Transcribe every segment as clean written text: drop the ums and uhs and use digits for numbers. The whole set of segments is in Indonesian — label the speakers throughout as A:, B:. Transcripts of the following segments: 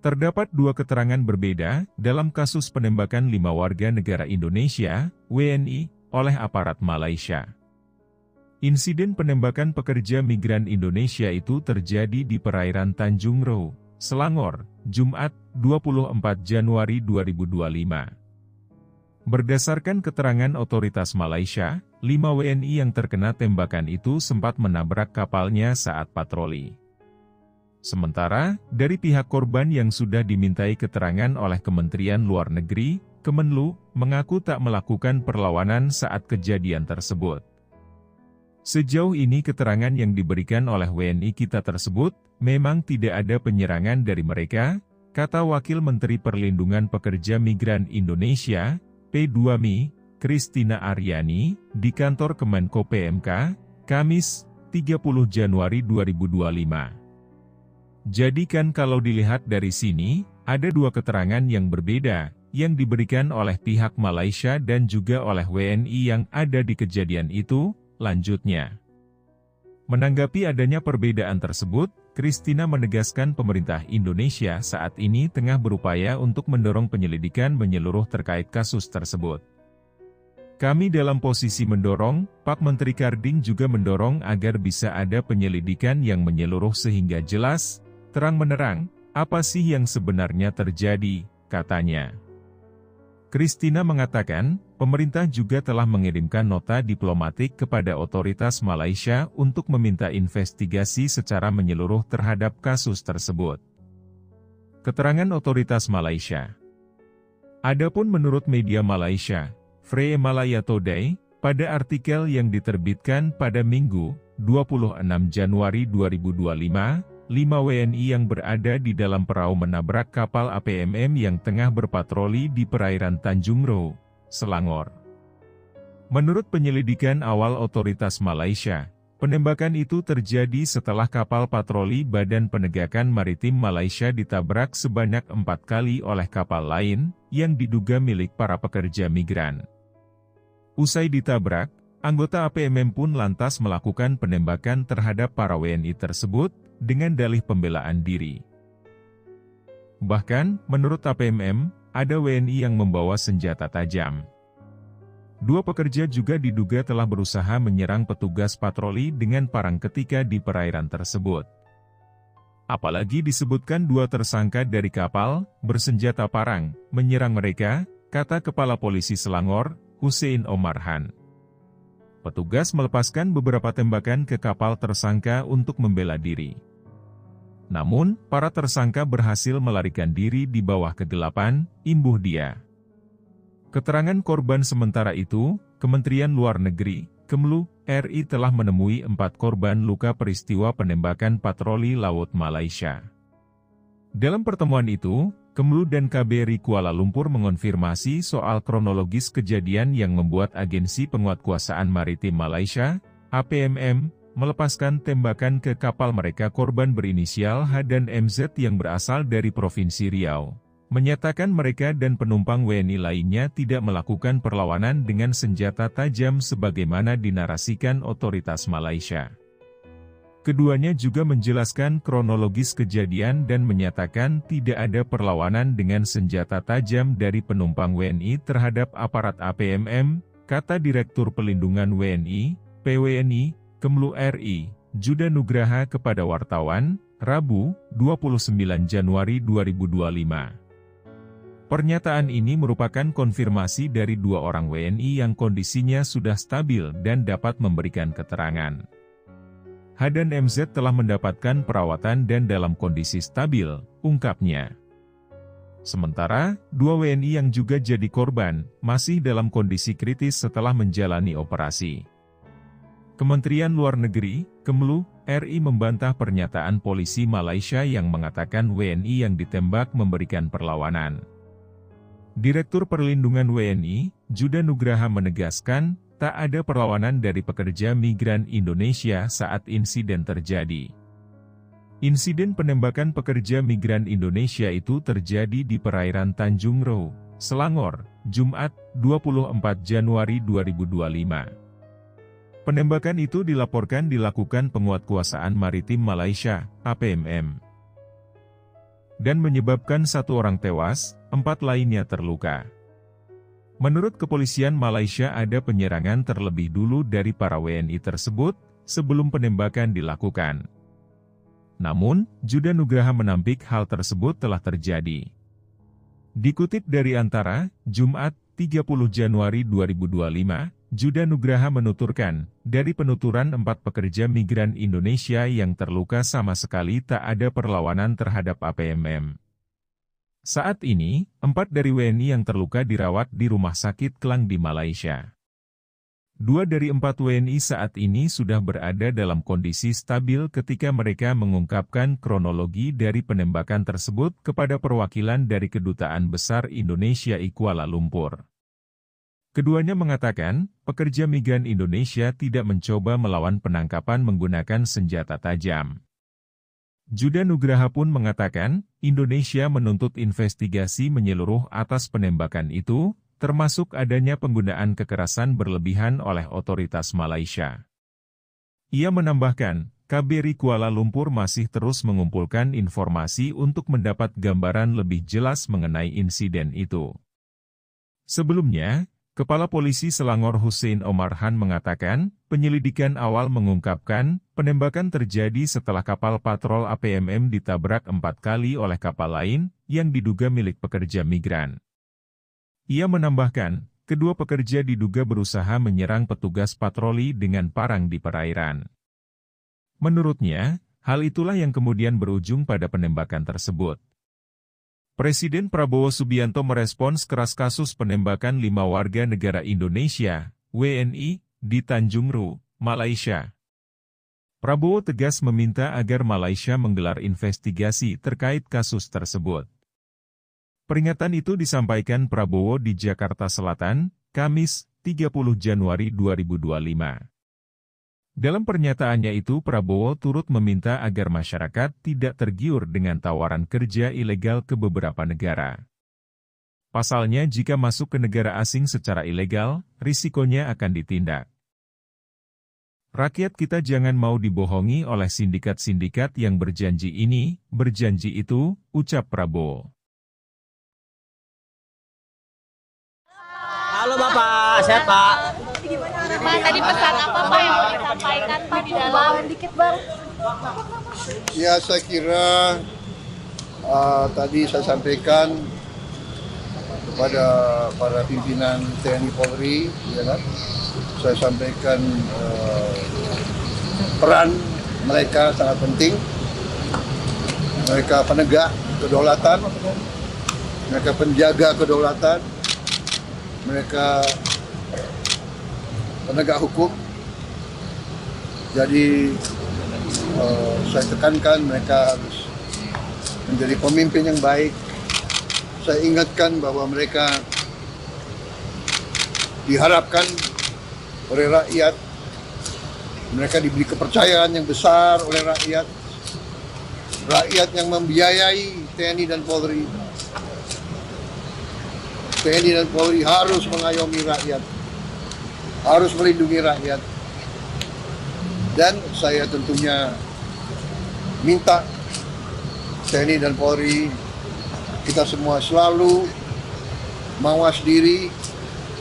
A: Terdapat dua keterangan berbeda dalam kasus penembakan 5 warga negara Indonesia, WNI, oleh aparat Malaysia. Insiden penembakan pekerja migran Indonesia itu terjadi di perairan Tanjung Row, Selangor, Jumat, 24 Januari 2025. Berdasarkan keterangan otoritas Malaysia, 5 WNI yang terkena tembakan itu sempat menabrak kapalnya saat patroli. Sementara, dari pihak korban yang sudah dimintai keterangan oleh Kementerian Luar Negeri, Kemenlu, mengaku tak melakukan perlawanan saat kejadian tersebut. Sejauh ini keterangan yang diberikan oleh WNI kita tersebut, memang tidak ada penyerangan dari mereka, kata Wakil Menteri Perlindungan Pekerja Migran Indonesia, P2MI, Christina Aryani, di kantor Kemenko PMK, Kamis, 30 Januari 2025. Jadi kan kalau dilihat dari sini, ada dua keterangan yang berbeda, yang diberikan oleh pihak Malaysia dan juga oleh WNI yang ada di kejadian itu, lanjutnya. Menanggapi adanya perbedaan tersebut, Christina menegaskan pemerintah Indonesia saat ini tengah berupaya untuk mendorong penyelidikan menyeluruh terkait kasus tersebut. Kami dalam posisi mendorong, Pak Menteri Karding juga mendorong agar bisa ada penyelidikan yang menyeluruh sehingga jelas, terang-menerang, apa sih yang sebenarnya terjadi, katanya. Christina mengatakan, pemerintah juga telah mengirimkan nota diplomatik kepada otoritas Malaysia untuk meminta investigasi secara menyeluruh terhadap kasus tersebut. Keterangan otoritas Malaysia. Adapun menurut media Malaysia, Free Malaya Today, pada artikel yang diterbitkan pada Minggu, 26 Januari 2025, 5 WNI yang berada di dalam perahu menabrak kapal APMM yang tengah berpatroli di perairan Tanjung Row, Selangor. Menurut penyelidikan awal otoritas Malaysia, penembakan itu terjadi setelah kapal patroli Badan Penegakan Maritim Malaysia ditabrak sebanyak 4 kali oleh kapal lain, yang diduga milik para pekerja migran. Usai ditabrak, anggota APMM pun lantas melakukan penembakan terhadap para WNI tersebut, dengan dalih pembelaan diri. Bahkan, menurut APMM, ada WNI yang membawa senjata tajam. 2 pekerja juga diduga telah berusaha menyerang petugas patroli dengan parang ketika di perairan tersebut. Apalagi disebutkan 2 tersangka dari kapal, bersenjata parang, menyerang mereka, kata Kepala Polisi Selangor, Hussein Omarhan. Petugas melepaskan beberapa tembakan ke kapal tersangka untuk membela diri. Namun, para tersangka berhasil melarikan diri di bawah kegelapan, imbuh dia. Keterangan korban sementara itu, Kementerian Luar Negeri, Kemlu, RI telah menemui 4 korban luka peristiwa penembakan patroli laut Malaysia. Dalam pertemuan itu, Kemlu dan KBRI Kuala Lumpur mengonfirmasi soal kronologis kejadian yang membuat Agensi Penguatkuasaan Maritim Malaysia, APMM, melepaskan tembakan ke kapal mereka korban berinisial H dan MZ yang berasal dari Provinsi Riau, menyatakan mereka dan penumpang WNI lainnya tidak melakukan perlawanan dengan senjata tajam sebagaimana dinarasikan otoritas Malaysia. Keduanya juga menjelaskan kronologis kejadian dan menyatakan tidak ada perlawanan dengan senjata tajam dari penumpang WNI terhadap aparat APMM, kata Direktur Pelindungan WNI, PWNI, Kemlu RI, Juda Nugraha kepada wartawan, Rabu, 29 Januari 2025. Pernyataan ini merupakan konfirmasi dari 2 orang WNI yang kondisinya sudah stabil dan dapat memberikan keterangan. H dan MZ telah mendapatkan perawatan dan dalam kondisi stabil, ungkapnya. Sementara, 2 WNI yang juga jadi korban, masih dalam kondisi kritis setelah menjalani operasi. Kementerian Luar Negeri, Kemlu, RI membantah pernyataan polisi Malaysia yang mengatakan WNI yang ditembak memberikan perlawanan. Direktur Perlindungan WNI, Juda Nugraha menegaskan, tak ada perlawanan dari pekerja migran Indonesia saat insiden terjadi. Insiden penembakan pekerja migran Indonesia itu terjadi di perairan Tanjung Row, Selangor, Jumat, 24 Januari 2025. Penembakan itu dilaporkan dilakukan Penguatkuasaan Maritim Malaysia, APMM. dan menyebabkan 1 orang tewas, 4 lainnya terluka. Menurut kepolisian Malaysia ada penyerangan terlebih dulu dari para WNI tersebut, sebelum penembakan dilakukan. Namun, Juda Nugraha menampik hal tersebut telah terjadi. Dikutip dari Antara, Jumat, 30 Januari 2025, Juda Nugraha menuturkan, dari penuturan 4 pekerja migran Indonesia yang terluka sama sekali tak ada perlawanan terhadap APMM. Saat ini, 4 dari WNI yang terluka dirawat di Rumah Sakit Klang di Malaysia. 2 dari 4 WNI saat ini sudah berada dalam kondisi stabil ketika mereka mengungkapkan kronologi dari penembakan tersebut kepada perwakilan dari Kedutaan Besar Indonesia di Kuala Lumpur. Keduanya mengatakan, pekerja migran Indonesia tidak mencoba melawan penangkapan menggunakan senjata tajam. Juda Nugraha pun mengatakan, Indonesia menuntut investigasi menyeluruh atas penembakan itu, termasuk adanya penggunaan kekerasan berlebihan oleh otoritas Malaysia. Ia menambahkan, KBRI Kuala Lumpur masih terus mengumpulkan informasi untuk mendapat gambaran lebih jelas mengenai insiden itu. Sebelumnya, Kepala Polisi Selangor Hussein Omar Han mengatakan, penyelidikan awal mengungkapkan, penembakan terjadi setelah kapal patrol APMM ditabrak 4 kali oleh kapal lain, yang diduga milik pekerja migran. Ia menambahkan, kedua pekerja diduga berusaha menyerang petugas patroli dengan parang di perairan. Menurutnya, hal itulah yang kemudian berujung pada penembakan tersebut. Presiden Prabowo Subianto merespons keras kasus penembakan 5 warga negara Indonesia, WNI, di Tanjung Ru, Malaysia. Prabowo tegas meminta agar Malaysia menggelar investigasi terkait kasus tersebut. Peringatan itu disampaikan Prabowo di Jakarta Selatan, Kamis, 30 Januari 2025. Dalam pernyataannya itu Prabowo turut meminta agar masyarakat tidak tergiur dengan tawaran kerja ilegal ke beberapa negara. Pasalnya jika masuk ke negara asing secara ilegal, risikonya akan ditindak. Rakyat kita jangan mau dibohongi oleh sindikat-sindikat yang berjanji ini, berjanji itu, ucap Prabowo.
B: Halo Bapak, sehat Pak?
C: Pak, tadi pesan apa Pak yang mau disampaikan Pak di dalam? Dikit Bang.
D: Ya, saya kira tadi saya sampaikan kepada para pimpinan TNI Polri, ya kan? Saya sampaikan peran mereka sangat penting. Mereka penegak kedaulatan, mereka penjaga kedaulatan, mereka penegak hukum. Jadi saya tekankan mereka harus menjadi pemimpin yang baik. Saya ingatkan bahwa mereka diharapkan oleh rakyat, mereka diberi kepercayaan yang besar oleh rakyat yang membiayai TNI dan Polri. TNI dan Polri harus mengayomi rakyat, harus melindungi rakyat. Dan saya tentunya minta TNI dan Polri, kita semua selalu mawas diri,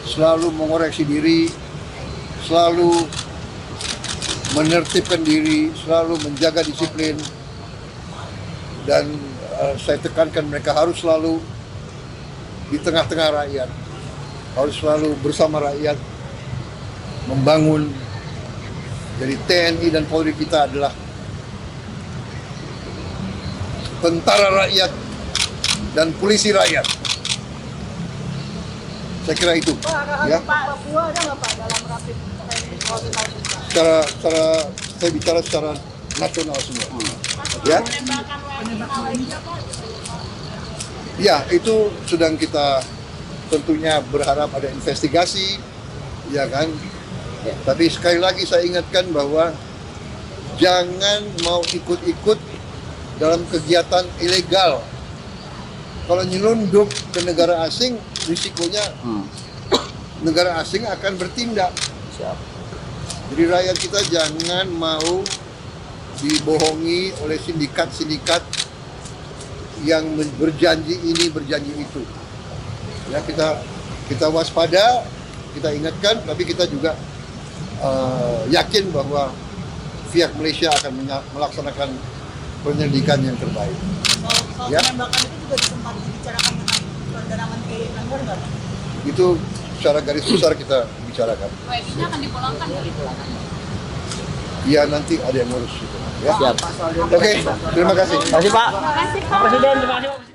D: selalu mengoreksi diri, selalu menertibkan diri, selalu menjaga disiplin. Dan saya tekankan mereka harus selalu di tengah-tengah rakyat, harus selalu bersama rakyat, membangun. Jadi TNI dan Polri kita adalah tentara rakyat dan polisi rakyat. Saya kira itu. Ya.
C: Papua ada nggak Pak dalam rapid
D: Secara saya bicara secara nasional semua. Ya. Ya, itu sedang kita tentunya berharap ada investigasi, ya kan. Ya. Tapi sekali lagi saya ingatkan bahwa jangan mau ikut-ikut dalam kegiatan ilegal. Kalau nyelundup ke negara asing, risikonya negara asing akan bertindak. Jadi rakyat kita jangan mau dibohongi oleh sindikat-sindikat yang berjanji ini, berjanji itu. Ya, kita waspada, kita ingatkan, tapi kita juga yakin bahwa pihak Malaysia akan melaksanakan penyelidikan yang terbaik.
B: Soal penembakan itu juga sempat dibicarakan dengan Perdana Menteri Anwar nggak?
D: Itu secara garis besar kita bicarakan.
C: WNI-nya akan dipulangkan dari pulangan.
D: Ya nanti ada yang ngurus itu. Ya.
E: Siap.
D: Oke, terima kasih.
E: Terima kasih Pak.
C: Terima kasih Pak.
E: Presiden, terima kasih Pak.